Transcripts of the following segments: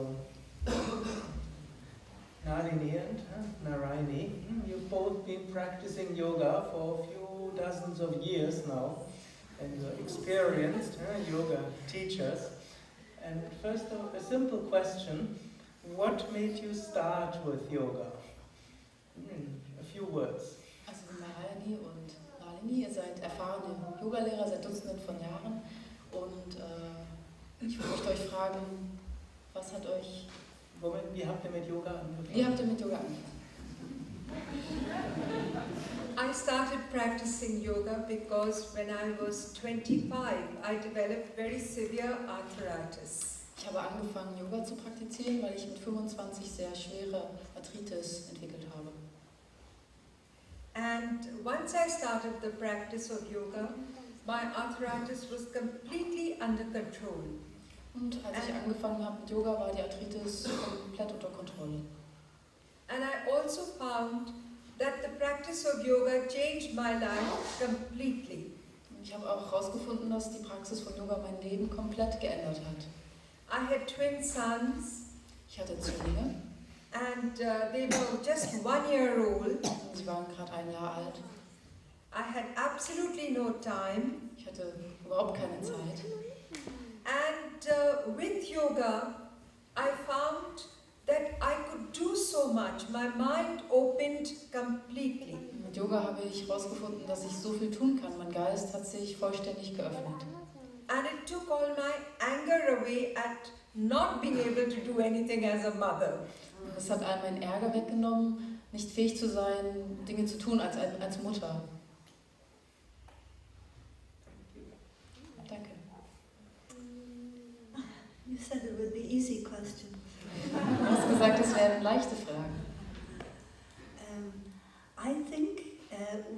So, Nalini and Narayani, you've both been practicing yoga for a few dozens of years now, and you're experienced yoga teachers. And first, a simple question: what made you start with yoga? A few words. Also Narayani und Nalini, ihr seid erfahrene Yogalehrer seit Dutzenden von Jahren und ich möchte euch fragen, was hat euch... Wie habt ihr mit Yoga angefangen? Wie habt ihr mit Yoga angefangen? I started practicing yoga because when I was 25, I developed very severe arthritis. Ich habe angefangen, Yoga zu praktizieren, weil ich mit 25 sehr schwere Arthritis entwickelt habe. And once I started the practice of yoga, my arthritis was completely under control. Und als ich angefangen habe mit Yoga, war die Arthritis komplett unter Kontrolle. And I also found that the practice of yoga changed my life completely. Ich habe auch herausgefunden, dass die Praxis von Yoga mein Leben komplett geändert hat. I had twin sons. Ich hatte Zwillinge. And they were just 1 year old. Und sie waren gerade 1 Jahr alt. I had absolutely no time. Ich hatte überhaupt keine Zeit. And with yoga, I found that I could do so much. My mind opened completely. Mit Yoga habe ich herausgefunden, dass ich so viel tun kann. Mein Geist hat sich vollständig geöffnet. And it took all my anger away at not being able to do anything as a mother. Und es hat all meinen Ärger weggenommen, nicht fähig zu sein, Dinge zu tun als Mutter. Danke. You said it would be easy questions. Du hast gesagt, es wären leichte Fragen. I think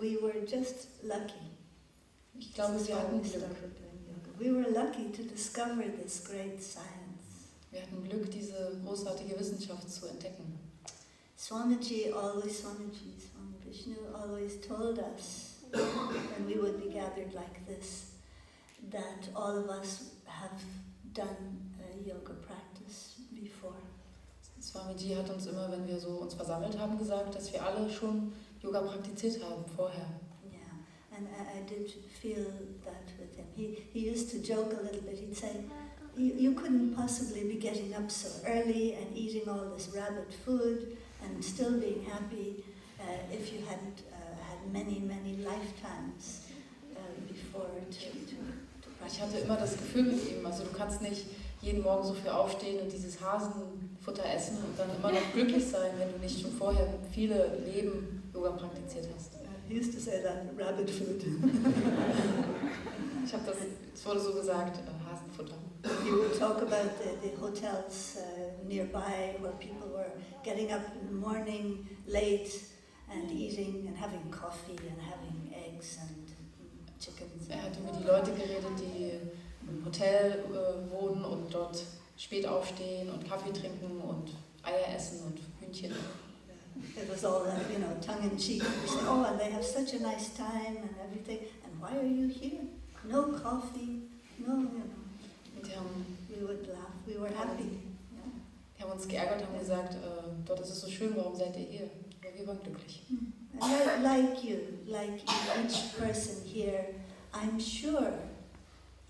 we were just lucky. Ich glaube, wir hatten Glück. We were lucky to discover this great science. Wir hatten Glück, diese großartige Wissenschaft zu entdecken. Swami Vishnu always told us when we would be gathered like this that all of us have done a yoga practice before. Swamiji hat uns immer, wenn wir so uns versammelt haben, gesagt, dass wir alle schon Yoga praktiziert haben vorher. Yeah, and I did feel that with him. He used to joke a little bit. He'd say, you couldn't possibly be getting up so early and eating all this rabbit food and still being happy if you hadn't had many lifetimes before to practice. Ich hatte immer das Gefühl mit ihm, also du kannst nicht jeden Morgen so früh aufstehen und dieses Hasenfutter essen und dann immer noch glücklich sein, wenn du nicht schon vorher viele Leben Yoga praktiziert hast. He used to say that, rabbit food. Ich habe es wurde so gesagt, Hasenfutter. He would talk about the hotels nearby where people were getting up in the morning late and eating and having coffee and having eggs and chickens. Hat über die Leute geredet, die im Hotel wohnen und dort spät aufstehen und Kaffee trinken und Eier essen und Hühnchen. It was all, tongue in cheek. We say, oh, and they have such a nice time and everything. And why are you here? No coffee, no, Und we would laugh. We were happy. Die haben uns geärgert, haben gesagt, dort ist es so schön, warum seid ihr hier? Aber wir waren glücklich. And like you, each person here, I'm sure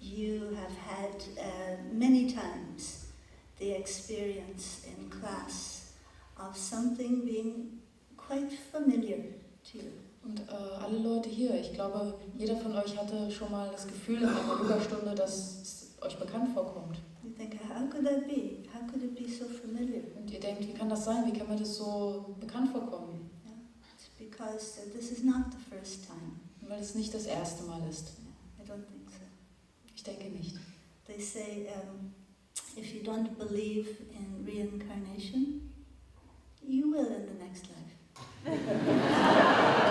you have had many times the experience in class of something being quite familiar to you. Und alle Leute hier, ich glaube, jeder von euch hatte schon mal das Gefühl in einer Yogastunde, dass es euch bekannt vorkommt. You think, how could that be? How could it be so familiar? Und ihr denkt, wie kann das sein? Wie kann mir das so bekannt vorkommen? Yeah. It's because this is not the first time. Weil es nicht das erste Mal ist. I don't think so. Ich denke nicht. They say, if you don't believe in reincarnation, you will in the next life. Man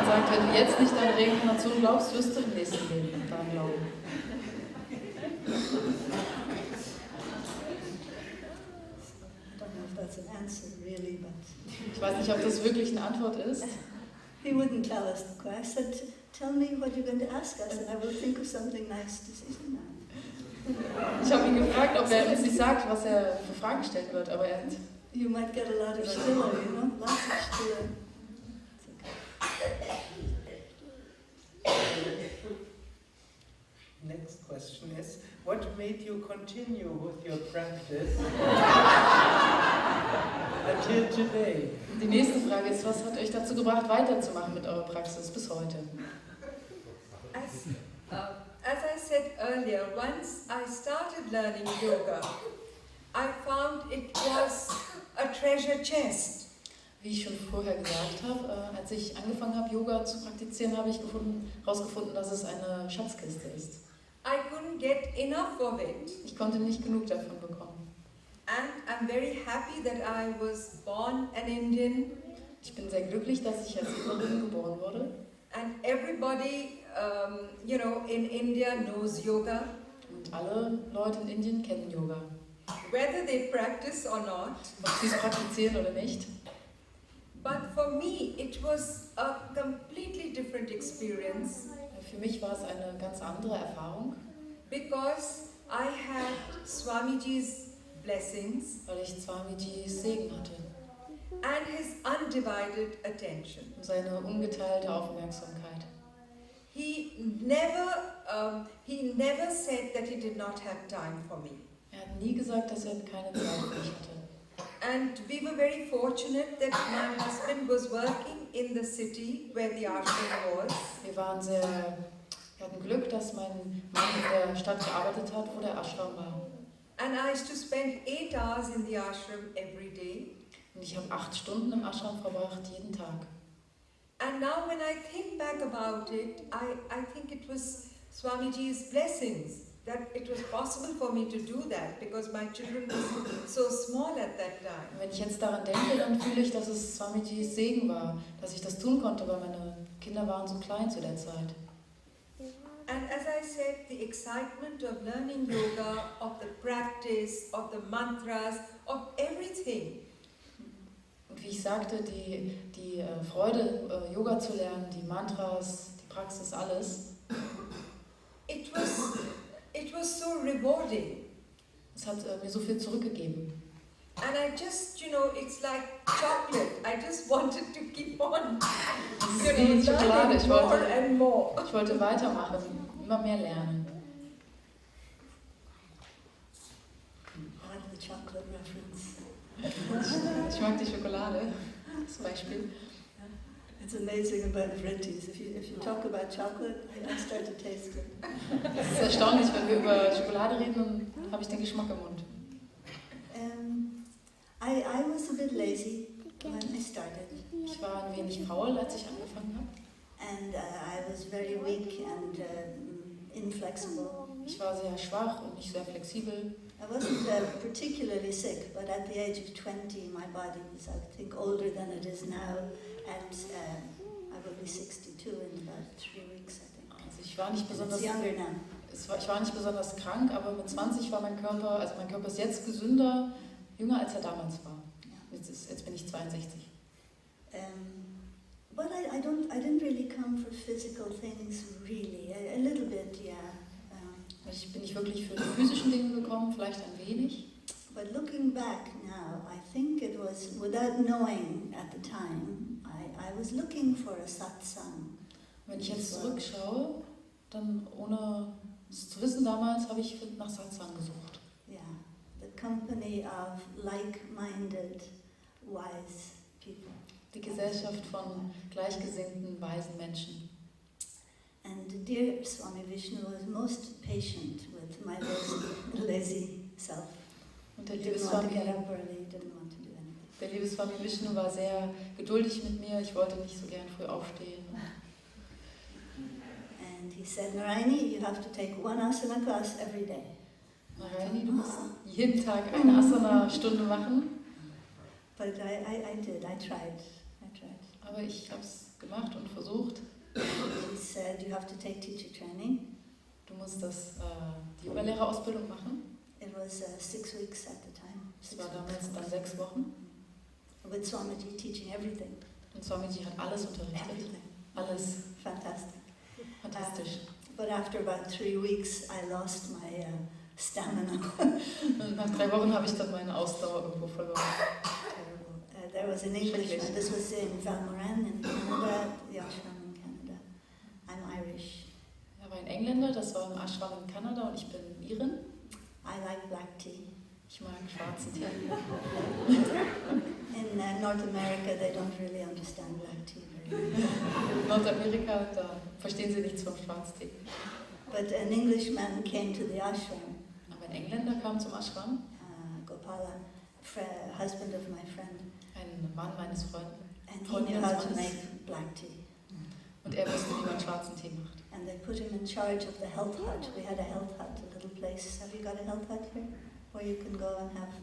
sagt, wenn du jetzt nicht an Reinkarnation glaubst, wirst du im nächsten Leben daran glauben. I don't know if that's an answer really, but Ich weiß nicht, ob das wirklich eine Antwort ist. he wouldn't tell us the question. I said, tell me what you're going to ask us and I will think of something nice to say. Ich habe ihn gefragt, ob er uns nicht sagt, was er für Fragen stellen wird, aber er hat... You might get a lot of stiller, you know, lots of stiller. Next question is, what made you continue with your practice until today? Die nächste Frage ist, was hat euch dazu gebracht, weiterzumachen mit eurer Praxis bis heute? As I said earlier, once I started learning yoga, I found it was a treasure chest. Wie ich schon vorher gesagt habe, als ich angefangen habe, Yoga zu praktizieren, habe ich herausgefunden, dass es eine Schatzkiste ist. I couldn't get enough of it. Ich konnte nicht genug davon bekommen. And I'm very happy that I was born an Indian. Ich bin sehr glücklich, dass ich als Inderin geboren wurde. And everybody, in India knows yoga. Und alle Leute in Indien kennen Yoga. Whether they practice or not. Ob sie es praktizieren oder nicht. But for me, it was a completely different experience. Für mich war es eine ganz andere Erfahrung. Because I had Swamiji's blessings. Weil ich Swamijis Segen hatte. And his undivided attention. Und seine ungeteilte Aufmerksamkeit. He never said that he did not have time for me. Er hat nie gesagt, dass er keine Zeit für mich hatte. And we were very fortunate that my husband was working in the city where the ashram was. Wir hatten Glück, dass mein Mann in der Stadt gearbeitet hat, wo der Ashram war. And I used to spend 8 hours in the ashram every day. Und ich habe 8 Stunden im Ashram verbracht, jeden Tag. And now when I think back about it, I think it was Swamiji's blessings that it was possible for me to do that because my children were so small at that time. Und wenn ich jetzt daran denke, dann fühle ich, dass es Swamijis Segen war, dass ich das tun konnte, weil meine Kinder waren so klein zu der Zeit. And as I said, the excitement of learning yoga, of the practice, of the mantras, of everything. Und wie ich sagte, die Freude, Yoga zu lernen, die Mantras, die Praxis, alles. It was so rewarding. Es hat mir so viel zurückgegeben. And I just, it's like chocolate. I just wanted to keep on, Es ist wie Schokolade. learning more. Ich wollte weitermachen, immer mehr lernen. I like the chocolate reference. Ich mag die Schokolade, das Beispiel. It's amazing about Vrittis. If you talk about chocolate, I start to taste it. Es ist erstaunlich, wenn wir über Schokolade reden, dann habe ich den Geschmack im Mund. I was a bit lazy when I started. Ich war ein wenig faul, als ich angefangen habe. And I was very weak and inflexible. Ich war sehr schwach und nicht sehr flexibel. I wasn't particularly sick, but at the age of 20, my body was, I think, older than it is now, and I will be 62 in about 3 weeks, I think. Also ich war nicht besonders, It's younger now. ich war nicht besonders krank, aber mit 20 war mein Körper ist jetzt gesünder, jünger als er damals war. Jetzt bin ich 62. But I didn't really come for physical things, really. A little bit, yeah. Ich bin nicht wirklich für die physischen Dinge gekommen, vielleicht ein wenig. But looking back now, I think it was, without knowing at the time, I was looking for a satsang. Wenn ich jetzt zurückschaue, dann ohne es zu wissen damals, habe ich nach Satsang gesucht. Yeah, the company of like-minded, wise people. Die Gesellschaft von gleichgesinnten, weisen Menschen. And dear Swami Vishnu was most patient with my lazy self. Und der Didn't want to get up early, didn't want to do anything. Der liebe Swami Vishnu war sehr geduldig mit mir. Ich wollte nicht so gern früh aufstehen. And he said, Narayani, you have to take one asana class every day. Narayani, du musst jeden Tag eine Asana-Stunde machen. But I did, I tried. Aber ich habe es gemacht und versucht. He said, you have to take teacher training. Du musst die Yogalehrerausbildung machen. It was 6 weeks at the time. Es war damals dann 6 Wochen. With Swamiji teaching everything. Und Swamiji hat alles unterrichtet. Everything. Alles. Fantastic. Fantastisch. But after about 3 weeks, I lost my stamina. Nach 3 Wochen habe ich dann meine Ausdauer irgendwo verloren. Terrible. There was an Englishman, this was in Valmoran in Canada, the ashram in Canada. I'm Irish. Da war ein Engländer, das war im Ashram in Kanada und ich bin Irin. I like black tea. Ich mag schwarzen Tee. In North America, they don't really understand black tea very well. In Nordamerika, da verstehen sie nichts vom Schwarztee. But an Englishman came to the ashram, Aber ein Engländer kam zum Ashram, Gopala, husband of my friend, ein Mann meines Freundes, and he knew how to make black tea. und er wusste, wie man schwarzen Tee macht. And they put him in charge of the health hut. We had a health hut, a little place. Have you got a health hut here? Where you can go and have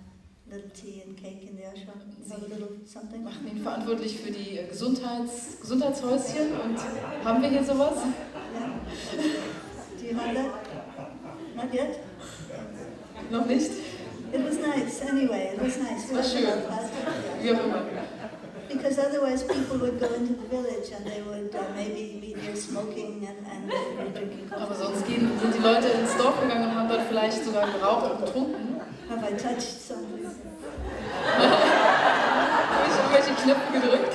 little tea and cake in the ashram? Have a little something? Machen ihn verantwortlich für die Gesundheitshäuschen und haben wir hier sowas? Yeah. Do you have that? Not yet? Noch nicht? It was nice, anyway, it was nice. War schön. Wie auch immer. Because otherwise people would go into the village and they would maybe be near smoking and drinking coffee. Aber sonst sind die Leute ins Dorf gegangen und haben dort vielleicht sogar geraucht und getrunken. Have I touched something? Habe ich irgendwelche Knöpfe gedrückt?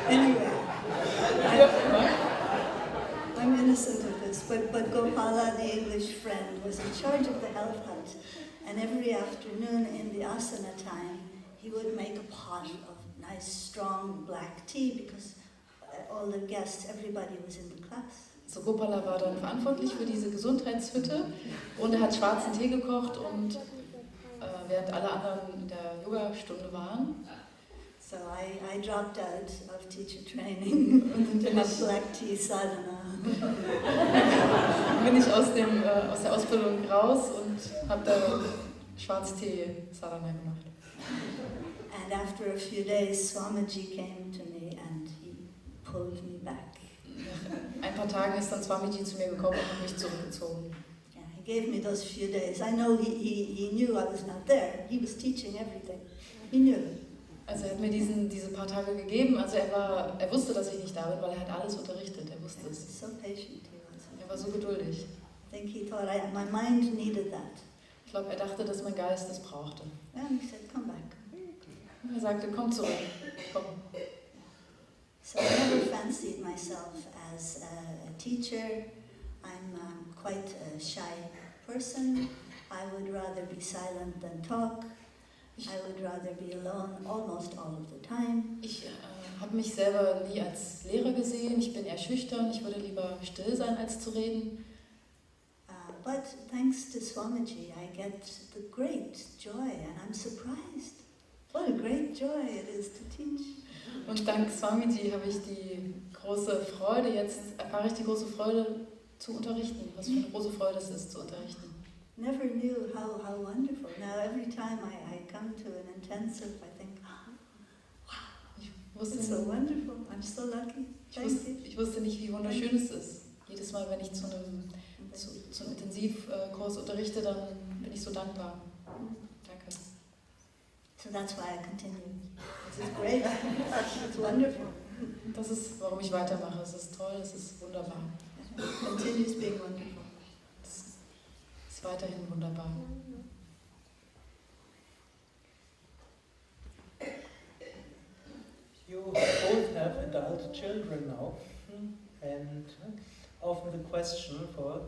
Anyway, Wie auch immer. I'm innocent of this, but Gopala, the English friend, was in charge of the health hut, and every afternoon in the asana time, he would make a pot of nice strong black tea because all the guests, everybody was in the class. So Gopala war dann verantwortlich für diese Gesundheitshütte und er hat schwarzen Tee gekocht und während alle anderen in der Yogastunde waren. So I dropped out of teacher training and have black tea sadhana. Bin ich aus der Ausbildung raus und habe da Schwarztee Sadhana gemacht. And after a few days, Swamiji came to me and he pulled me back. Nach ein paar Tagen ist dann Swamiji zu mir gekommen und hat mich zurückgezogen. Yeah, he gave me those few days. I know he knew I was not there. He was teaching everything. He knew. Also er hat mir diese paar Tage gegeben. Also er wusste, dass ich nicht da bin, weil er hat alles unterrichtet. Er wusste es. So patient he was. Er war so geduldig. I think he thought my mind needed that. Ich glaube, er dachte, dass mein Geist das brauchte. And he said, come back. Und er sagte, komm zurück, komm. So I never fancied myself as a teacher. I'm quite a shy person. I would rather be silent than talk. I would rather be alone almost all of the time. Ich habe mich selber nie als Lehrer gesehen. Ich bin eher schüchtern. Ich würde lieber still sein, als zu reden. But thanks to Swamiji, I get the great joy and I'm surprised. What a great joy it is to teach. Und dank Swamiji habe ich die große Freude, jetzt erfahre ich die große Freude zu unterrichten. Was für eine große Freude es ist, zu unterrichten. Never knew how wonderful. Now every time I come to an intensive, I think, wow, it's so wonderful. I'm so lucky. Ich wusste nicht, wie wunderschön es ist. Jedes Mal, wenn ich zu einem Intensivkurs unterrichte, dann bin ich so dankbar. Danke. So that's why I continue. This is great. It's wonderful. Das ist, warum ich weitermache. Es ist toll, es ist wunderbar. Continues being wonderful. Es ist weiterhin wunderbar. You both have adult children now, and often the question for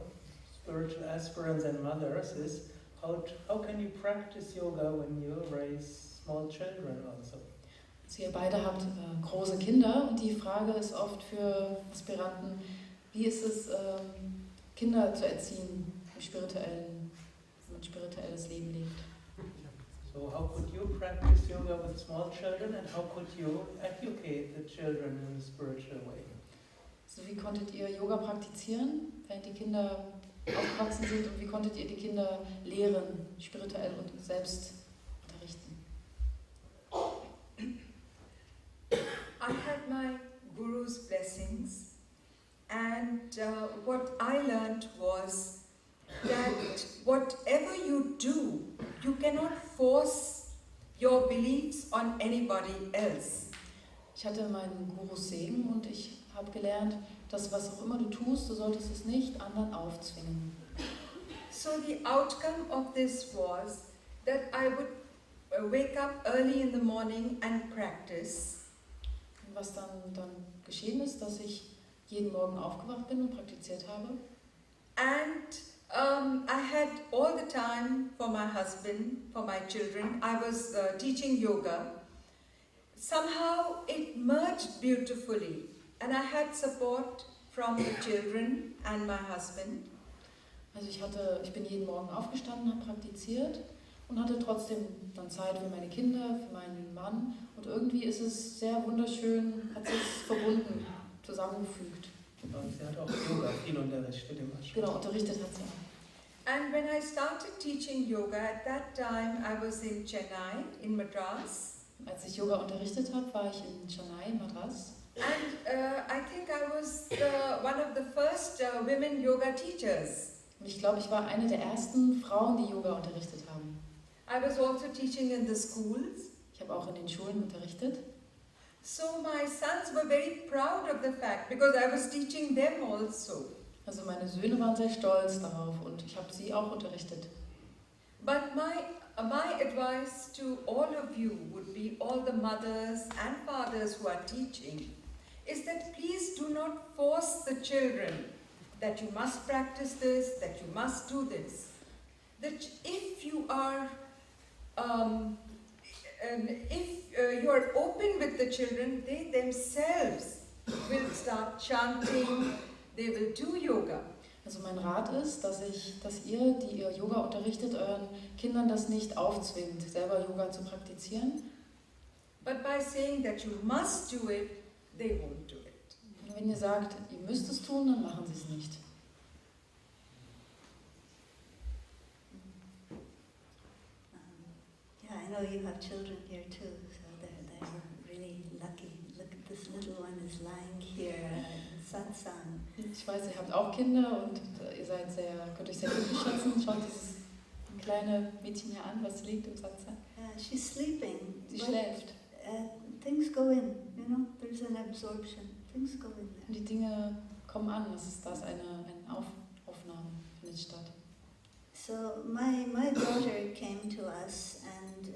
spiritual aspirants and mothers is, how can you practice yoga when you raise small children also? Also ihr beide habt große Kinder und die Frage ist oft für Aspiranten, wie ist es, Kinder zu erziehen, wenn man spirituelles Leben lebt. So how could you practice yoga with small children and how could you educate the children in a spiritual way? Also wie konntet ihr Yoga praktizieren, während die Kinder aufgewachsen sind und wie konntet ihr die Kinder lehren, spirituell und selbst unterrichten? I had my guru's blessings, and what I learned was that whatever you do, you cannot force your beliefs on anybody else. Ich hatte meinen Gurus Segen und ich habe gelernt, dass was auch immer du tust, du solltest es nicht anderen aufzwingen. So the outcome of this was that I would wake up early in the morning and practice. Und was dann geschehen ist, dass ich jeden Morgen aufgewacht bin und praktiziert habe. And I had all the time for my husband, for my children. I was teaching yoga. Somehow it merged beautifully, and I had support from the children and my husband. Also ich bin jeden Morgen aufgestanden, habe praktiziert und hatte trotzdem dann Zeit für meine Kinder, für meinen Mann. Und irgendwie ist es sehr wunderschön, hat sich verbunden, zusammengefügt. Und sie hat auch Yoga viel unterrichtet im Ashram. Genau, unterrichtet hat sie auch. And when I started teaching yoga, at that time I was in Chennai, in Madras. Als ich Yoga unterrichtet habe, war ich in Chennai, Madras. And I think I was one of the first women yoga teachers. Und ich glaube, ich war eine der ersten Frauen, die Yoga unterrichtet haben. I was also teaching in the schools. Ich habe auch in den Schulen unterrichtet. So my sons were very proud of the fact because I was teaching them also. Also meine Söhne waren sehr stolz darauf und ich habe sie auch unterrichtet. But my advice to all of you would be, all the mothers and fathers who are teaching, is that please do not force the children that you must practice this, that you must do this. That if you are you are open with the children, they themselves will start chanting, they will do yoga. Also mein Rat ist, dass ihr, die ihr Yoga unterrichtet, euren Kindern das nicht aufzwingt, selber Yoga zu praktizieren. But by saying that you must do it, they won't do it. Und wenn ihr sagt, ihr müsst es tun, dann machen sie es nicht. Yeah, I know you have children here too, so they're really lucky. Look at this little one is lying here in satsang. Ich weiß, ihr habt auch Kinder und ihr könnt euch sehr glücklich schätzen. Schaut dieses kleine Mädchen hier an, was liegt im Satsang. She's sleeping. Sie schläft. Things go in, you know, there's an absorption. Things go in there. Und die Dinge kommen an, da ist eine Aufnahme, findet statt. So my daughter came to us and,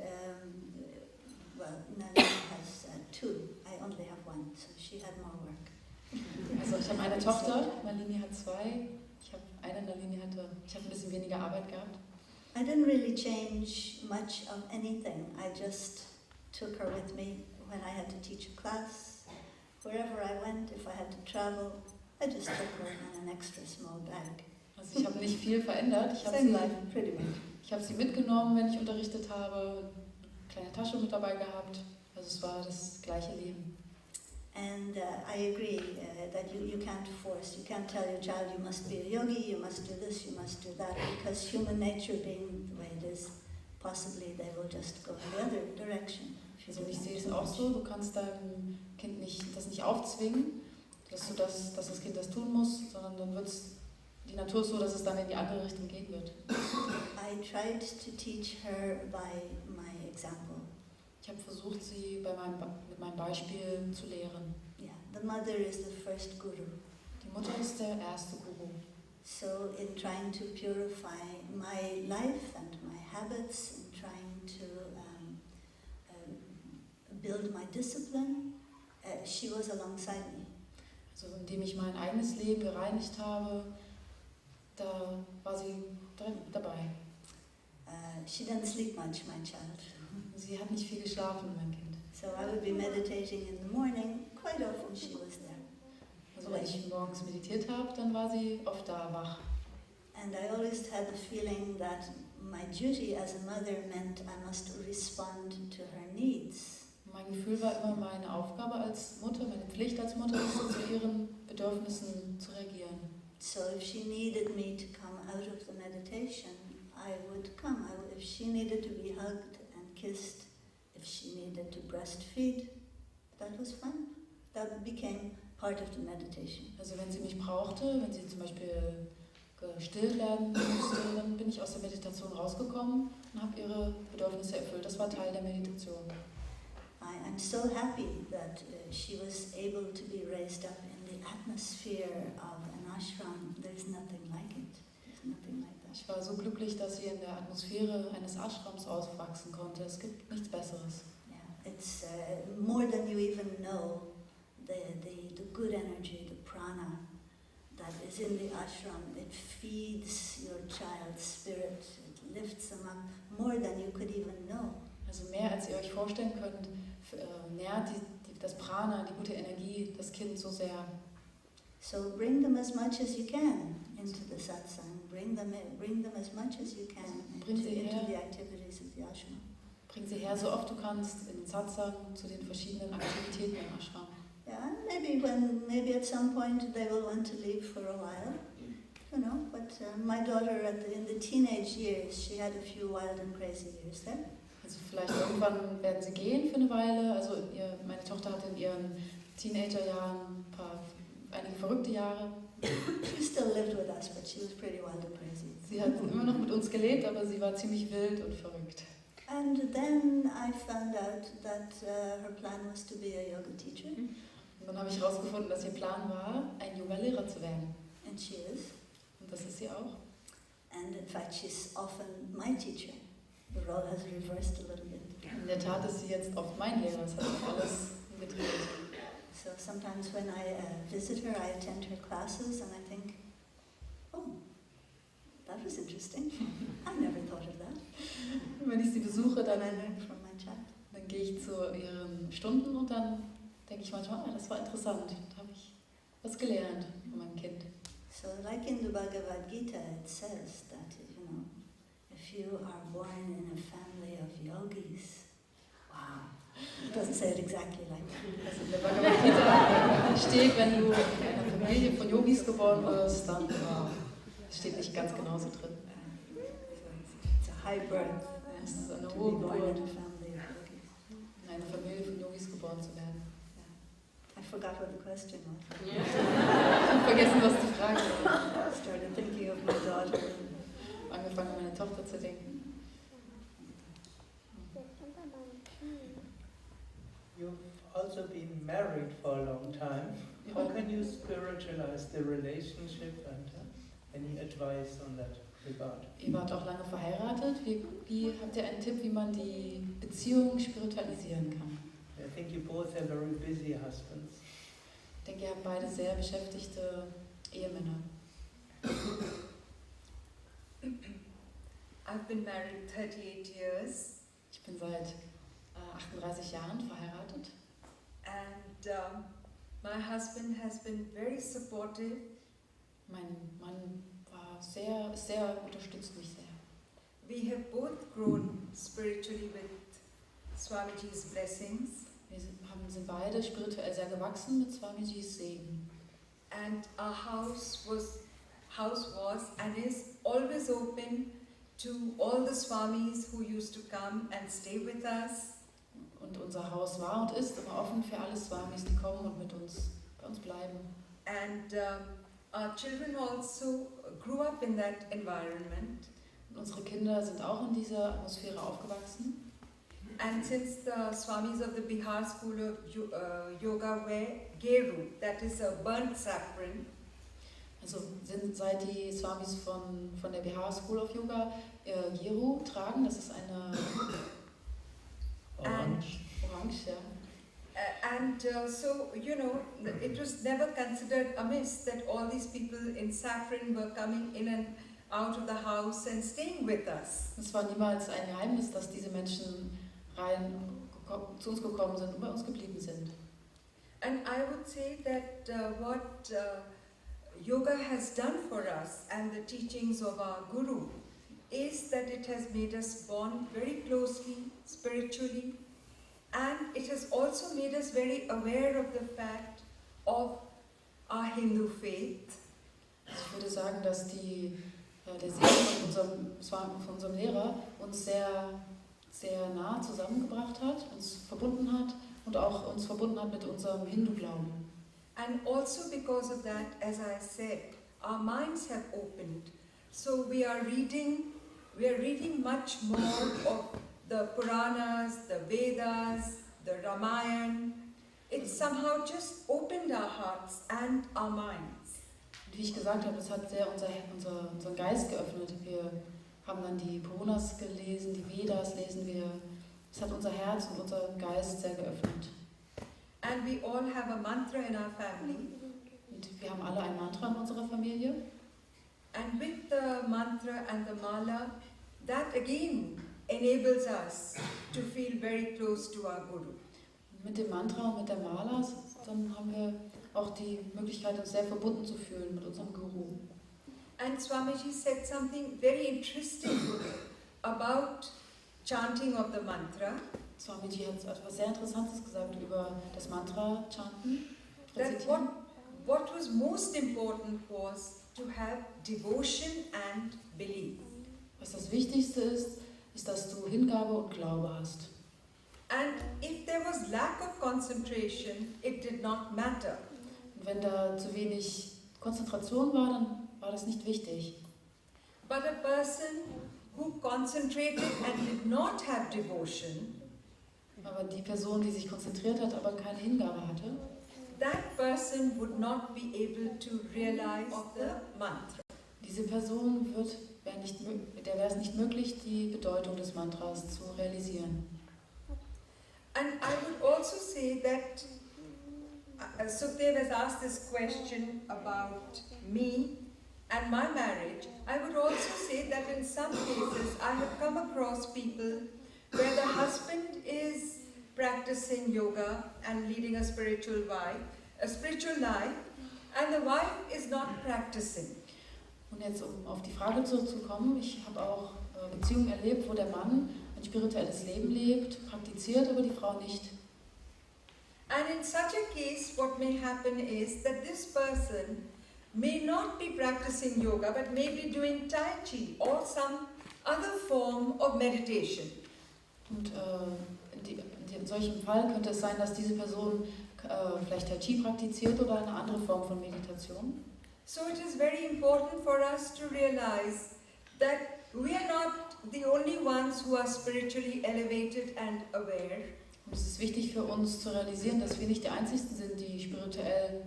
well, Nalini has two. I only have one, so she had more work. Also ich habe eine Tochter, Nalini hat zwei. Ich habe ein bisschen weniger Arbeit gehabt. I didn't really change much of anything. I just took her with me when I had to teach a class. Wherever I went, if I had to travel, I just took her in an extra small bag. Also ich habe nicht viel verändert. Ich Same life, pretty much. Ich habe sie mitgenommen, wenn ich unterrichtet habe, eine kleine Tasche mit dabei gehabt. Also es war das gleiche Leben. And I agree that you can't force, you can't tell your child you must be a yogi, you must do this, you must do that, because human nature being the way it is, possibly they will just go in the other direction. Also ich sehe es auch so, du kannst deinem Kind das nicht aufzwingen, dass das Kind das tun muss, sondern dann wird die Natur so, dass es dann in die andere Richtung gehen wird. I tried to teach her by my example. Ich habe versucht, sie mit meinem Beispiel zu lehren. Yeah, the mother is the first guru. Die Mutter ist der erste Guru. So in trying to purify my life and my habits, in trying to build my discipline, she was alongside me. Also indem ich mein eigenes Leben gereinigt habe, da war sie dabei. She didn't sleep much, my child. Sie hat nicht viel geschlafen, mein Kind. So I would be meditating in the morning. Quite often she was there. Also wenn ich morgens meditiert habe, dann war sie oft da, wach. And I always had the feeling that my duty as a mother meant I must respond to her needs. Mein Gefühl war immer, meine Aufgabe als Mutter, meine Pflicht als Mutter ist, zu ihren Bedürfnissen zu reagieren. So if she needed me to come out of the meditation, I would come. If she needed to be hugged and kissed, if she needed to breastfeed, that was fine. That became part of the meditation. Also wenn sie mich brauchte, wenn sie zum Beispiel gestillt werden musste, dann bin ich aus der Meditation rausgekommen und habe ihre Bedürfnisse erfüllt. Das war Teil der Meditation. I'm so happy that she was able to be raised up in the atmosphere of an ashram. There's nothing like it. There's nothing like that. ich war so glücklich, dass sie in der Atmosphäre eines Ashrams aufwachsen konnte. Es gibt nichts Besseres. Yeah, it's more than you even know. The good energy, the prana that is in the ashram, it feeds your child's spirit, it lifts them up more than you could even know. Also mehr als ihr euch vorstellen könnt, nährt das Prana, die gute Energie, das Kind so sehr. So bring them as much as you can into the satsang. Bring them as much as you can into the activities of the ashram. Bring sie her, so oft du kannst, in den Satsang, zu den verschiedenen Aktivitäten im Ashram. Yeah, and maybe at some point they will want to leave for a while, you know. But my daughter, in the teenage years, she had a few wild and crazy years there. Also vielleicht irgendwann werden sie gehen für eine Weile. Also meine Tochter hatte in ihren Teenagerjahren einige verrückte Jahre. She still lived with us, but she was pretty wild and crazy. Sie hat immer noch mit uns gelebt, aber sie war ziemlich wild und verrückt. And then I found out that her plan was to be a yoga teacher. Und dann habe ich herausgefunden, dass ihr Plan war, ein Yoga-Lehrer zu werden. And she is. Und das ist sie auch. And in fact, she's often my teacher. The role has reversed a little bit. In der Tat ist sie jetzt oft mein Lehrer. Es hat sich alles gedreht. So sometimes when I visit her, I attend her classes and I think, oh, that was interesting. I never thought of that. Wenn ich sie besuche, Then I learned from my child. dann gehe ich zu ihren Stunden und dann denke ich manchmal, das war interessant. Da habe ich was gelernt von meinem Kind. So like in the Bhagavad-gita, it says that, you know, if you are born in a family of yogis, wow. It doesn't say it exactly like that. Also in der Bhagavad Gita steht, wenn du in einer Familie von Yogis geboren wirst, dann das steht nicht ganz genauso drin. It's a high birth. Es ist eine To be hohe born in Geburt, a family of yogis. in einer Familie von Yogis geboren zu werden. I forgot what the question was. Ich habe vergessen, was die Frage war. I started thinking of my daughter. Angefangen, an meine Tochter zu denken. You've also been married for a long time. How can you spiritualize the relationship and any advice on that regard? Ihr wart auch lange verheiratet. Wie habt ihr einen Tipp, wie man die Beziehung spiritualisieren kann? I think you both are very busy husbands. Ich denke, ihr habt beide sehr beschäftigte Ehemänner. I've been married 38 years. Ich bin seit 38 Jahren verheiratet. And my husband has been very supportive. Mein Mann sehr unterstützt mich sehr. We have both grown spiritually with Swamiji's blessings. Wir sind beide spirituell sehr gewachsen mit Swamijis Segen. And our house was and is always open to all the Swamis who used to come and stay with us. Und unser Haus war und ist immer offen für alle Swamis, die kommen und bei uns bleiben. And our children also grew up in that environment. Und unsere Kinder sind auch in dieser Atmosphäre aufgewachsen. And since the Swamis of the Bihar School of Yoga wear geru, that is a burnt saffron. Also seit die Swamis von der Bihar School of Yoga Geru tragen, das ist eine Orange, ja. So, you know, it was never considered amiss that all these people in saffron were coming in and out of the house and staying with us. Es war niemals ein Geheimnis, dass diese Menschen zu uns gekommen sind und bei uns geblieben sind. And I would say that what yoga has done for us and the teachings of our Guru is that it has made us bond very closely, spiritually, and it has also made us very aware of the fact of our Hindu faith. Ich würde sagen, dass der Segen von unserem Lehrer uns sehr nah zusammengebracht hat, uns verbunden hat und auch uns verbunden hat mit unserem Hindu-Glauben. And also because of that, as I said, our minds have opened. So we are reading much more of the Puranas, the Vedas, the Ramayana. It somehow just opened our hearts and our minds. wie ich gesagt habe, das hat sehr unseren Geist geöffnet. Wir haben dann die Puranas gelesen, die Vedas lesen wir. Es hat unser Herz und unser Geist sehr geöffnet. And we all have a mantra in our family. Und wir haben alle ein Mantra in unserer Familie. And with the mantra and the mala, that again enables us to feel very close to our Guru. Mit dem Mantra und mit der Mala, dann haben wir auch die Möglichkeit, uns sehr verbunden zu fühlen mit unserem Guru. And Swamiji said something very interesting about chanting of the mantra. Swamiji hat etwas sehr Interessantes gesagt über das Mantra chanten. That what was most important was to have devotion and belief. Was das Wichtigste ist, ist, dass du Hingabe und Glaube hast. And if there was lack of concentration, it did not matter. Und wenn da zu wenig Konzentration war, dann war das nicht wichtig. But a person who concentrated and did not have devotion, Aber die Person, die sich konzentriert hat, aber keine Hingabe hatte, that person would not be able to realize the mantra. diese Person der wäre es nicht möglich, die Bedeutung des Mantras zu realisieren. And I would also say that Sukhdev has asked this question about me and my marriage. I would also say that in some cases I have come across people where the husband is practicing yoga and leading a spiritual life, and the wife is not practicing. Und jetzt, um auf die Frage zurückzukommen, ich habe auch Beziehungen erlebt, wo der Mann ein spirituelles Leben lebt, praktiziert, aber die Frau nicht. And in such a case, what may happen is that this person may not be practicing yoga, but may be doing Tai Chi or some other form of meditation. Und in solchem Fall könnte es sein, dass diese Person vielleicht Tai Chi praktiziert oder eine andere Form von Meditation. So it is very important for us to realize that we are not the only ones who are spiritually elevated and aware. Und es ist wichtig für uns zu realisieren, dass wir nicht die Einzigen sind, die spirituell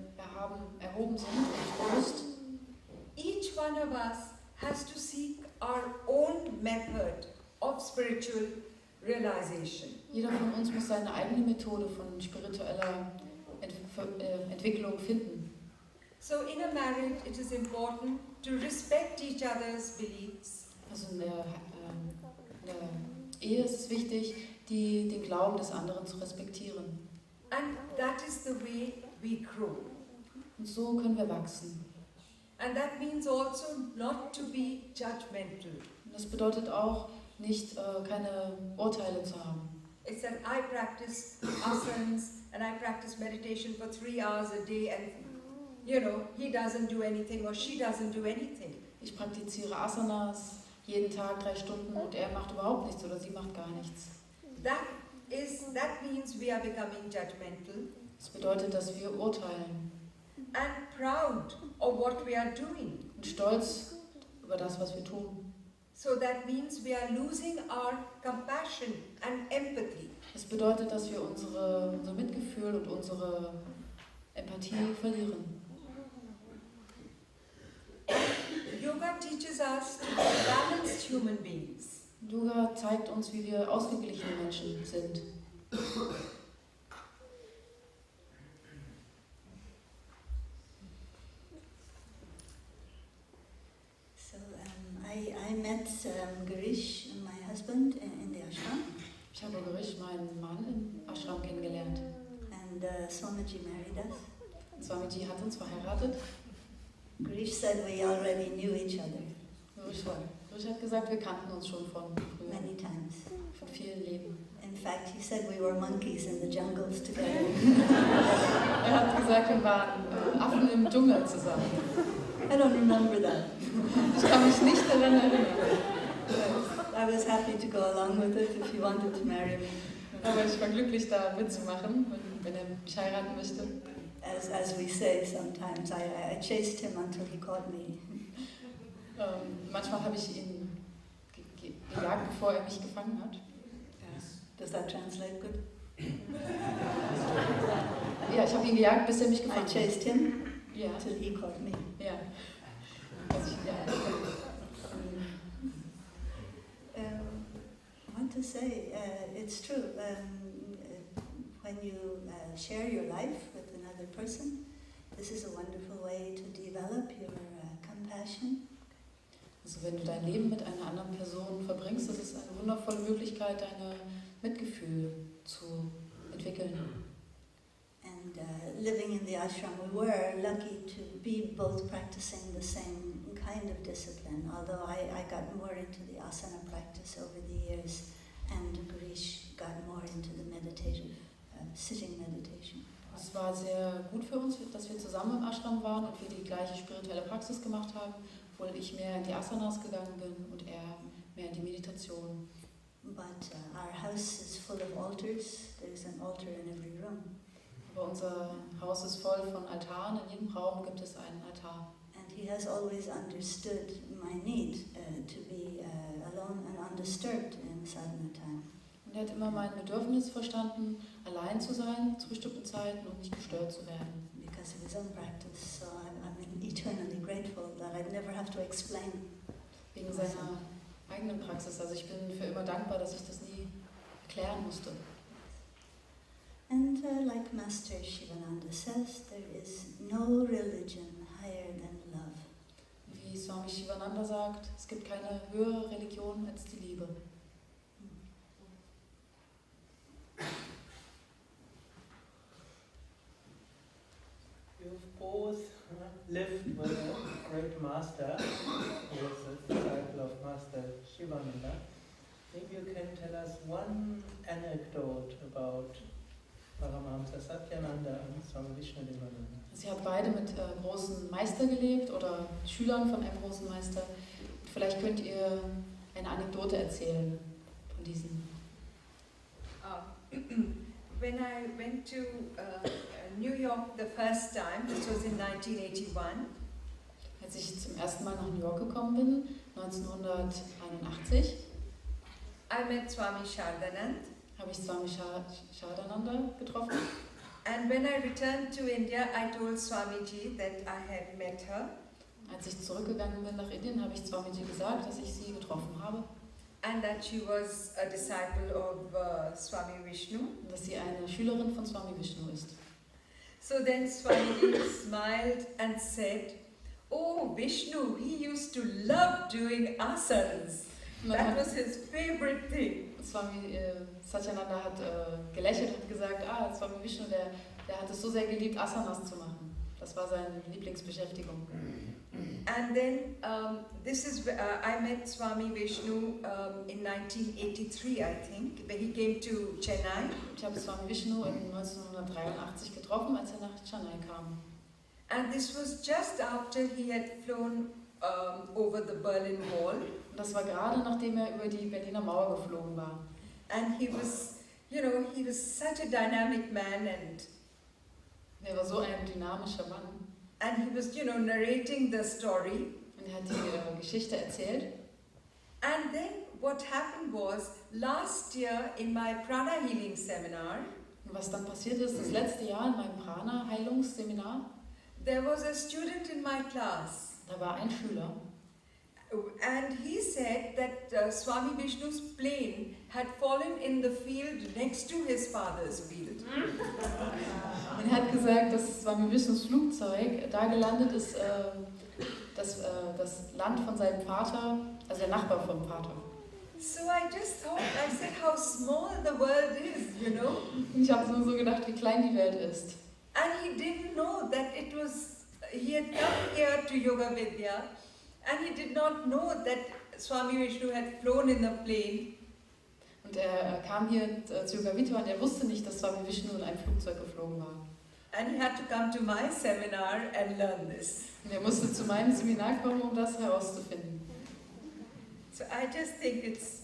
erhoben sind und bewusst. Each one of us has to seek our own method of spiritual realization. Jeder von uns muss seine eigene Methode von spiritueller Entwicklung finden. So in a marriage it is important to respect each other's beliefs. Also in der Ehe ist es wichtig, den Glauben des anderen zu respektieren. And that is the way we grow. Und so können wir wachsen. And that means also not to be judgmental. Und das bedeutet auch, nicht keine Urteile zu haben. It's that I practice asanas and I practice meditation for 3 hours a day and he doesn't do anything or she doesn't do anything. Ich praktiziere Asanas jeden Tag 3 Stunden und er macht überhaupt nichts oder sie macht gar nichts. That means we are becoming judgmental. Das bedeutet, dass wir urteilen. And proud of what we are doing. Und stolz über das, was wir tun. So that means we are losing our compassion and empathy. Das bedeutet, dass wir unser Mitgefühl und unsere Empathie verlieren. Yoga teaches us to be balanced human beings. Yoga zeigt uns, wie wir ausgeglichene Menschen sind. So I met Girish, my husband, in the ashram. Ich habe Girish, meinen Mann, im Ashram kennengelernt. And Swamiji married us. Swamiji hat uns verheiratet. Girish said we already knew each other. Girish hat gesagt, wir kannten uns schon von früher. Many times. Von vielen Leben. In fact, he said we were monkeys in the jungles together. Hat gesagt, wir waren Affen im Dschungel zusammen. I don't remember that. Ich kann mich nicht daran erinnern. I was happy to go along with it if he wanted to marry me. Aber ich war glücklich, da mitzumachen, wenn mich heiraten möchte. As we say sometimes, I chased him until he caught me. Manchmal habe ich ihn gejagt, bevor er mich gefangen hat. Does that translate good? Ja, ich habe ihn gejagt, bis er mich gefangen I chased him. hat. Ja. till he called me. Ja. Also, ja. I want to say, it's true, when you share your life with another person, this is a wonderful way to develop your compassion. Also wenn du dein Leben mit einer anderen Person verbringst, das ist eine wundervolle Möglichkeit, dein Mitgefühl zu entwickeln. And living in the ashram, we were lucky to be both practicing the same kind of discipline, although I got more into the asana practice over the years, and Girish got more into the meditative, sitting meditation. Es war sehr gut für uns, dass wir zusammen im Ashram waren und wir die gleiche spirituelle Praxis gemacht haben, obwohl ich mehr in die Asanas gegangen bin und er mehr in die Meditation. But our house is full of altars. There's an altar in every room. Aber unser Haus ist voll von Altaren, in jedem Raum gibt es einen Altar. And he has always understood my need to be alone and undisturbed in sadhana time. Und er hat immer mein Bedürfnis verstanden, allein zu sein zu bestimmten Zeiten und nicht gestört zu werden. Because of his own practice, so I'm eternally grateful that I never have to explain. Wegen seiner eigenen Praxis. Also ich bin für immer dankbar, dass ich das nie erklären musste. And like Master Shivananda says, there is no religion higher than love. Wie Swami Shivananda sagt, es gibt keine höhere Religion als die Liebe. You've both lived with a great master, who was a disciple of Master Shivananda. Maybe you can tell us one anecdote about Paramahamsa Satyananda and Swami Vishnudevananda. Sie haben beide mit großen Meister gelebt oder Schülern von einem großen Meister. Vielleicht könnt ihr eine Anekdote erzählen von diesen. When I went to New York the first time, this was in 1981. Als ich zum ersten Mal nach New York gekommen bin, 1981, I met Swami Shardanand. habe ich Swami Shardananda getroffen. And when I returned to India, I told Swamiji that I had met her. Als ich zurückgegangen bin nach Indien, habe ich Swamiji gesagt, dass ich sie getroffen habe. And that she was a disciple of Swami Vishnu. Und dass sie eine Schülerin von Swami Vishnu ist. So then Swamiji smiled and said, "Oh, Vishnu, he used to love doing asanas. That was his favorite thing." Swami Satyananda hat gelächelt und gesagt, Swami Vishnu, der hat es so sehr geliebt, Asanas zu machen. Das war seine Lieblingsbeschäftigung. And then I met Swami Vishnu in 1983, I think, when he came to Chennai. Ich habe Swami Vishnu in 1983 getroffen, als er nach Chennai kam. And this was just after he had flown over the Berlin Wall. Und das war gerade nachdem er über die Berliner Mauer geflogen war. And he was such a dynamic man, and Er war so ein dynamischer Mann. And he was, narrating the story. Und er hat die Geschichte erzählt. And then what happened was, last year in my prana healing seminar, Und was dann passiert ist, das letzte Jahr in meinem Prana-Heilungsseminar, there was a student in my class. da war ein Schüler. And he said that Swami Vishnu's plane had fallen in the field next to his father's field. Und er hat gesagt, dass Swami Vishnus Flugzeug da gelandet ist, das Land von seinem Vater, also der Nachbar vom Vater. So I just thought, I said, how small the world is, Und ich habe nur so gedacht, wie klein die Welt ist. And he didn't know that he had come here to yoga-vidya, and he did not know that Swami Vishnu had flown in the plane. Und er kam hier zu yoga-vidya und er wusste nicht, dass Swami Vishnu in einem Flugzeug geflogen war. And he had to come to my seminar and learn this. Und er musste zu meinem Seminar kommen, um das herauszufinden. So I just think it's,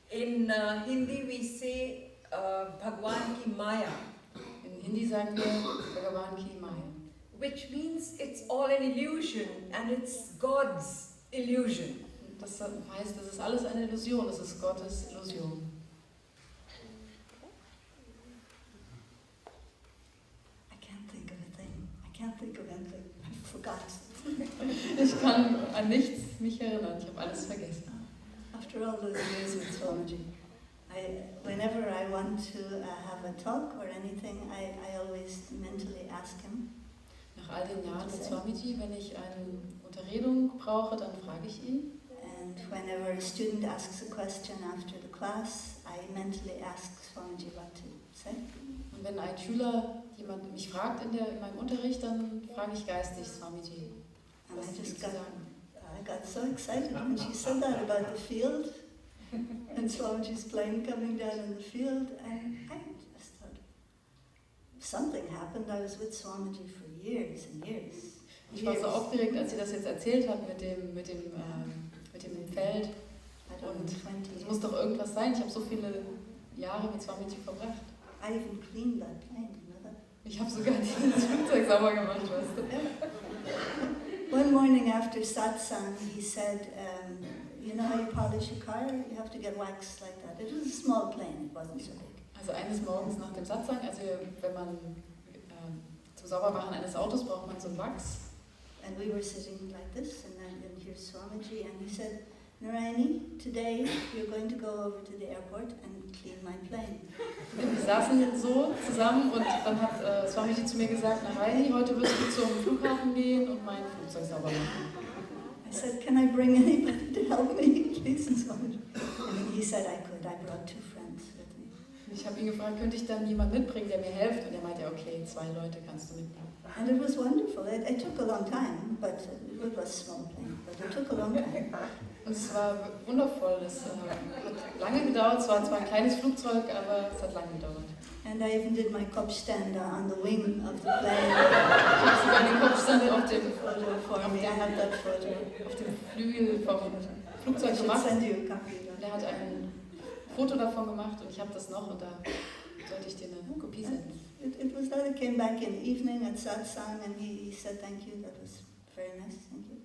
in Hindi we say Bhagwan ki Maya. In Hindi sagen wir Bhagavan ki Maya. Which means it's all an illusion and it's God's illusion. Das heißt, es ist alles eine Illusion, es ist Gottes Illusion. I can't think of a thing. I can't think of anything. I forgot. Ich kann an nichts mich erinnern, ich habe alles vergessen. After all those years with Swamiji, whenever I want to have a talk or anything, I always mentally ask him. Nach all den Jahren mit Swamiji, wenn ich eine Unterredung brauche, dann frage ich ihn. And whenever a student asks a question after the class, I mentally ask Swamiji what to say. Und wenn ein Schüler jemand mich fragt in meinem Unterricht, dann frage ich geistig Swamiji, And was I ist just zu got, sagen. I got so excited when she said that about the field, and Swamiji's plane coming down in the field, and I just thought, something happened. I was with Swamiji for years and years. Ich war so aufgeregt, als sie das jetzt erzählt hat mit dem Feld. Und es muss doch irgendwas sein. Ich habe so viele Jahre mit Swamiji verbracht. I even cleaned that plane, you know that? Ich habe sogar dieses Flugzeug sauber gemacht, weißt du. One morning after satsang, he said, you know how you polish a car? You have to get wax like that. It was a small plane, it wasn't so big. Also eines Morgens nach dem Satsang, also wenn man zum Saubermachen eines Autos braucht man so ein Wachs. And we were sitting like this, and here's Swamiji, and he said, Narayani, today you're going to go over to the airport and clean my plane. Wir saßen so zusammen und dann hat Swamiji zu mir gesagt, Narayani, heute wirst du zum Flughafen gehen und mein Flugzeug sauber machen. I said, can I bring anybody to help me, please, Swamiji? And he said I could. I brought 2 friends with me. Ich habe ihn gefragt, könnte ich dann jemanden mitbringen, der mir hilft? Und er meinte, okay, 2 Leute kannst du mitbringen. And it was wonderful. It took a long time, but it was a small plane, but it took a long time. Und es war wundervoll. Es hat lange gedauert. Es war zwar ein kleines Flugzeug, aber es hat lange gedauert. And I even did my Kopfstand on the wing of the plane. Ich habe sogar den Kopfstand auf dem Photo for me. I have that photo. Auf dem Flügel vom Flugzeug I should gemacht. send you a copy of that. Der hat ein Foto davon gemacht und ich habe das noch und da sollte ich dir eine Kopie senden. It was that. I came back in the evening at satsang, and he said, "Thank you. That was very nice. Thank you.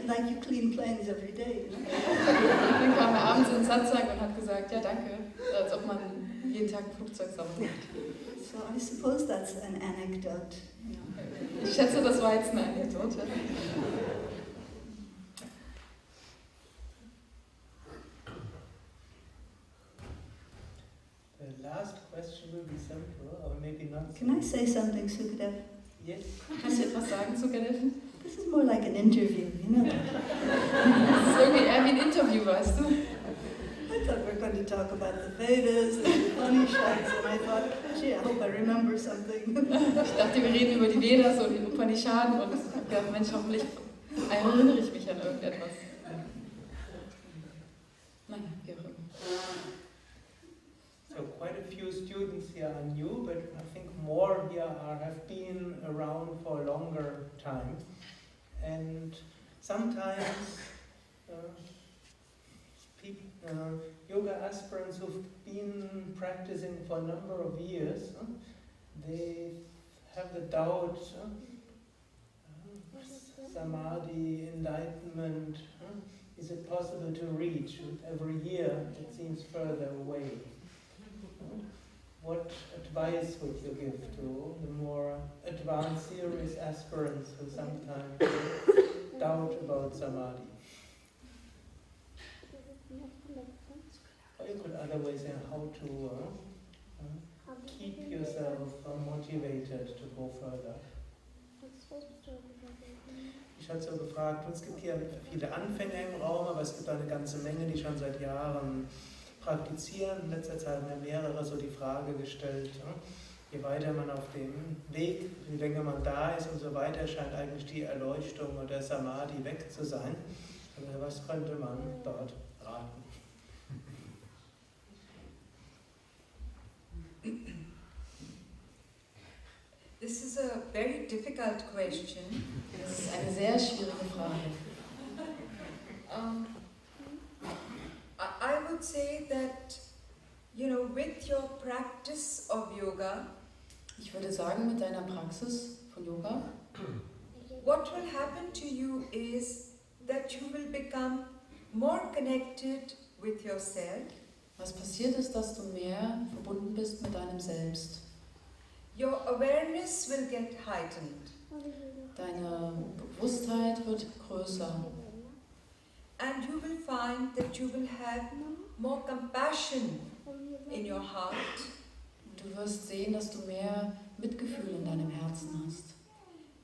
Like you clean planes every day." You know? Dann kam er abends in den Satsang und hat gesagt, ja danke, als ob man jeden Tag ein Flugzeug sauber macht. So I suppose that's an anecdote. You know. Ich schätze, das war jetzt eine Anekdote. The last question will be simple, or maybe not. Can I say something, Sukadev? Yes. Kann ich etwas sagen zu Ganesh? This is more like an interview, you know. Das ist irgendwie eher wie ein Interview, weißt du? I thought we were going to talk about the Vedas, the Upanishads, and I thought, gee, I hope I remember something. Ich dachte, wir reden über die Vedas und die Upanishaden und ich habe gedacht, Mensch, hoffentlich erinnere ich mich an irgendetwas. Naja, wie auch immer. So quite a few students here are new, but I think more here have been around for a longer time. And sometimes yoga aspirants who've been practicing for a number of years, they have the doubt, samadhi, enlightenment, is it possible to reach? Every year it seems further away. What advice would you give to the more advanced, serious aspirants who sometimes doubt about samadhi? Or you could otherwise say how to keep yourself motivated to go further. Ich hatte so gefragt, es gibt hier viele Anfänger im Raum, aber es gibt eine ganze Menge, die schon seit Jahren praktizieren. In letzter Zeit haben mir mehrere so die Frage gestellt, je weiter man auf dem Weg, je länger man da ist, umso weiter scheint eigentlich die Erleuchtung oder Samadhi weg zu sein. Also was könnte man dort raten? This is a very difficult question. Das ist eine sehr schwierige Frage. I would say that, you know, with your practice of yoga, Ich würde sagen, mit deiner Praxis von Yoga, what will happen to you is that you will become more connected with yourself. was passiert ist, dass du mehr verbunden bist mit deinem Selbst. Your awareness will get heightened. Deine Bewusstheit wird größer. And you will find that you will have more compassion in your heart. Du wirst sehen, dass du mehr Mitgefühl in deinem Herzen hast.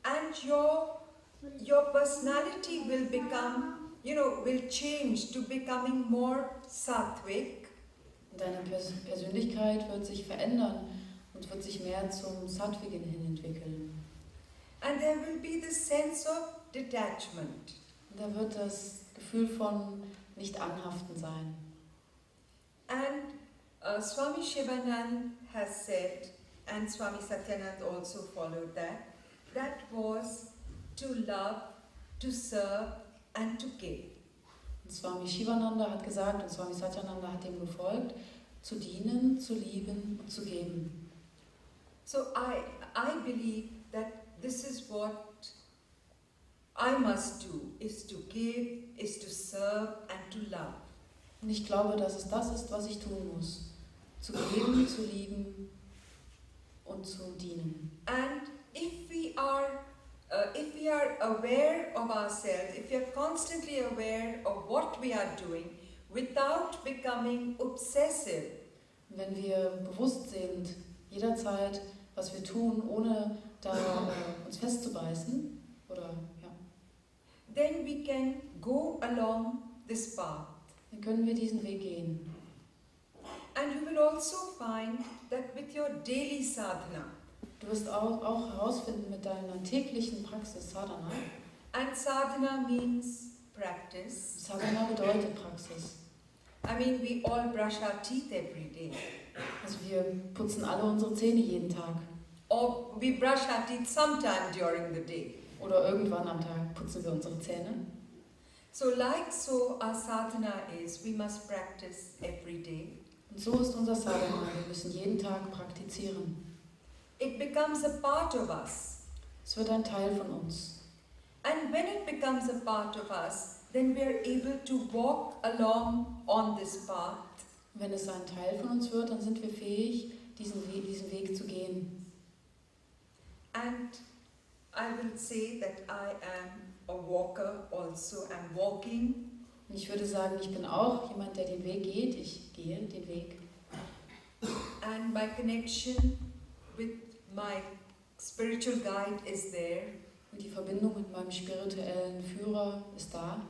And your personality will become, will change to becoming more sattvic. Deine Persönlichkeit wird sich verändern und wird sich mehr zum Sattwigen hin entwickeln. And there will be the sense of detachment. Und da wird das Gefühl von Nicht-Anhaften sein. And Swami Shivanand has said, and Swami Satyanand also followed that was to love, to serve and to give. Und Swami Shivananda hat gesagt, und Swami Satyananda hat dem gefolgt, zu dienen, zu lieben und zu geben. So I believe that this is what I must do, is to give, is to serve and to love. Und ich glaube, dass es das ist, was ich tun muss. Zu geben, zu lieben und zu dienen. And if we are aware of ourselves, if we are constantly aware of what we are doing, without becoming obsessive, Und wenn wir bewusst sind, jederzeit, was wir tun, ohne da uns festzubeißen, oder ja, then we can go along this path. dann können wir diesen Weg gehen. And you will also find that with your daily sadhana, Du wirst auch herausfinden mit deiner täglichen Praxis Sadhana. and sadhana means practice. Sadhana bedeutet Praxis. I mean, we all brush our teeth every day. Also wir putzen alle unsere Zähne jeden Tag. Or we brush our teeth sometime during the day. Oder irgendwann am Tag putzen wir unsere Zähne. So our sadhana is, we must practice every day. Und so ist unser Sadhana. Wir müssen jeden Tag praktizieren. It becomes a part of us. Es wird ein Teil von uns. And when it becomes a part of us, then we are able to walk along on this path. Wenn es ein Teil von uns wird, dann sind wir fähig, diesen Weg zu gehen. And I will say that I am a walker also. I'm walking. Und ich würde sagen, ich bin auch jemand, der den Weg geht. Ich gehe den Weg. And my connection with my spiritual guide is there. Und die Verbindung mit meinem spirituellen Führer ist da.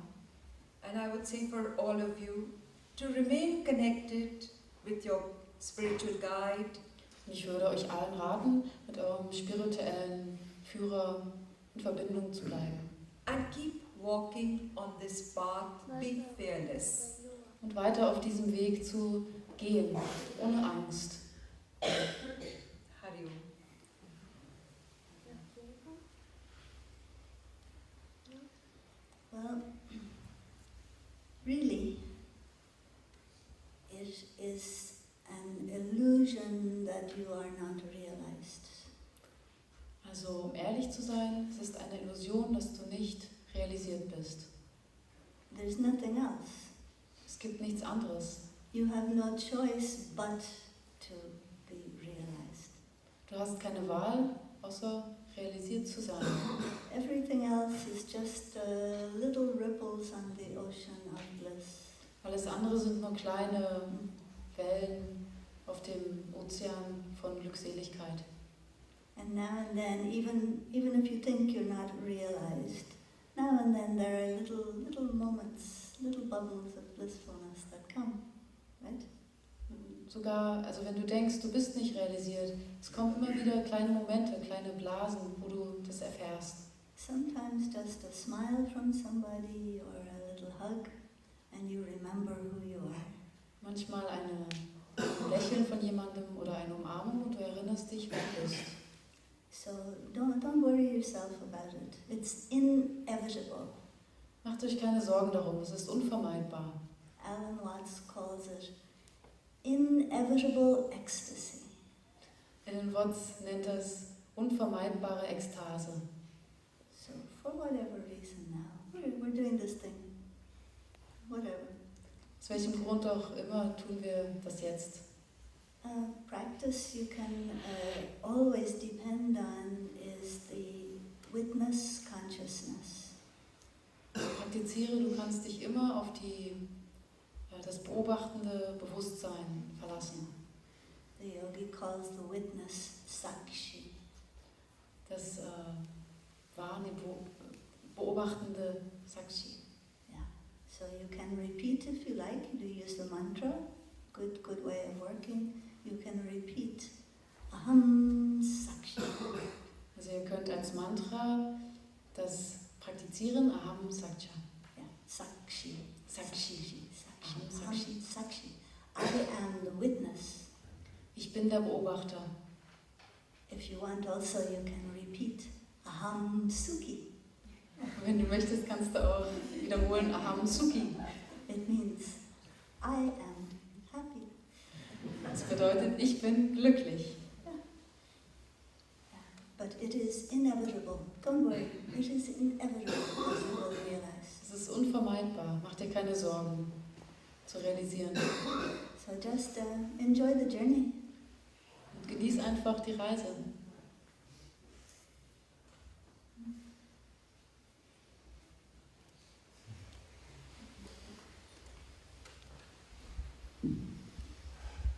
And I would say for all of you to remain connected with your spiritual guide. Und ich würde euch allen raten, mit eurem spirituellen Führer in Verbindung zu bleiben. And keep walking on this path, be fearless. Und weiter auf diesem Weg zu gehen, ohne Angst. Hari Om. Well, really, it is an illusion that you are not realized. Also, um ehrlich zu sein, es ist eine Illusion, dass du nicht realisiert bist. There's nothing else. Es gibt nichts anderes. You have no choice but to be realized. Du hast keine Wahl, außer realisiert zu sein. Everything else is just little ripples on the ocean of bliss. Alles andere sind nur kleine Wellen auf dem Ozean von Glückseligkeit. And now and then, even if you think you're not realized, now and then there are little moments, little bubbles of blissfulness that come, right? Sogar, also wenn du denkst, du bist nicht realisiert, es kommen immer wieder kleine Momente, kleine Blasen, wo du das erfährst. Sometimes just a smile from somebody or a little hug and you remember who you are. Manchmal ein Lächeln von jemandem oder eine Umarmung und du erinnerst dich, wer du bist. So don't worry yourself about it. It's inevitable. Macht euch keine Sorgen darum, es ist unvermeidbar. Alan Watts calls it inevitable ecstasy. Alan Watts nennt es unvermeidbare Ekstase. So for whatever reason now, we're doing this thing. Whatever. Aus welchem Grund auch immer tun wir das jetzt. Practice you can always depend on is the witness consciousness. Praktiziere, du kannst dich immer auf das beobachtende Bewusstsein verlassen. The yogi calls the witness sakshi. Das beobachtende Sakshi. Yeah. So you can repeat if you like. You use the mantra. Good way of working. You can repeat Aham Sakshi. Also ihr könnt als Mantra das praktizieren, Aham Sakshi. Yeah. Sakshi. Sakshi. Aham Sakshi. I am the witness. Ich bin der Beobachter. If you want also you can repeat Aham Sukhi. Wenn du möchtest, kannst du auch wiederholen Aham Sukhi. It means I am happy. Das bedeutet, ich bin glücklich. But it is inevitable. Don't worry, it is inevitable, as you will realize. Es ist unvermeidbar, mach dir keine Sorgen zu realisieren. So just enjoy the journey. Und genieß einfach die Reise.